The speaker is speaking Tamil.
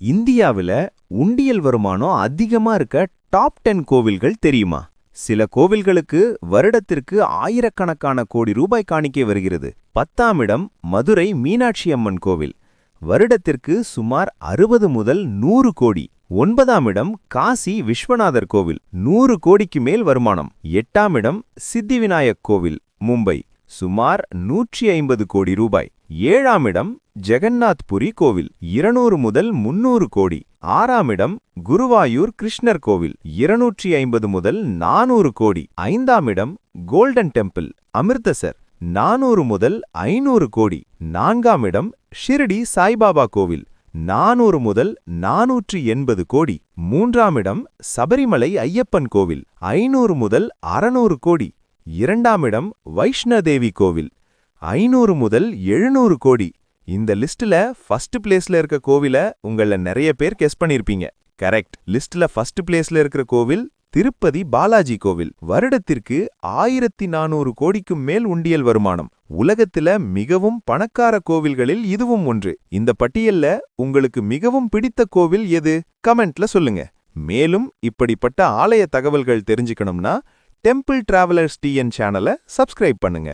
இந்தியாவில உண்டியல் வருமானம் அதிகமா இருக்க டாப் 10 கோவில்கள் தெரியுமா? சில கோவில்களுக்கு வருடத்திற்கு ஆயிரக்கணக்கான கோடி ரூபாய் காணிக்கை வருகிறது. 10ஆம் இடம் மதுரை மீனாட்சி அம்மன் கோவில். வருடத்திற்கு சுமார் 60 முதல் 100 கோடி. 9ஆம் இடம் காசி விஸ்வநாதர் கோவில். 100 கோடிக்கு மேல் வருமானம். 8ஆம் இடம் சித்திவிநாயக் கோவில், மும்பை. சுமார் 150 கோடி ரூபாய். 7ஆம் இடம் ஜெகநாத் புரி கோவில். 200 முதல் 300 கோடி. 6ஆம் இடம் குருவாயூர் கிருஷ்ணர் கோவில். 250 முதல் 400 கோடி. 5ஆம் இடம் கோல்டன் டெம்பிள், அமிர்தசர். 400 முதல் 500 கோடி. 4ஆம் இடம் ஷிரடி சாய்பாபா கோவில். 400 முதல் 480 கோடி. 3ஆம் இடம் சபரிமலை ஐயப்பன் கோவில். 500 முதல் 600 கோடி. 2ஆம் இடம் வைஷ்ணதேவி கோவில். 500 முதல் 700 கோடி. இந்த லிஸ்ட்ல ஃபர்ஸ்ட் பிளேஸ்ல இருக்க கோவில உங்கள நிறைய பேர் கெஸ் பண்ணிருப்பீங்க. கரெக்ட். லிஸ்ட்ல ஃபர்ஸ்ட் பிளேஸ்ல இருக்கிற கோவில் திருப்பதி பாலாஜி கோவில். வருடத்திற்கு 1400 கோடிக்கும் மேல் உண்டியல் வருமானம். உலகத்துல மிகவும் பணக்கார கோவில்களில் இதுவும் ஒன்று. இந்த பட்டியல்ல உங்களுக்கு மிகவும் பிடித்த கோவில் எது? கமெண்ட்ல சொல்லுங்க. மேலும் இப்படிப்பட்ட ஆலய தகவல்கள் தெரிஞ்சுக்கணும்னா டெம்பிள் டிராவலர்ஸ் டிஎன் சேனலை சப்ஸ்கிரைப் பண்ணுங்க.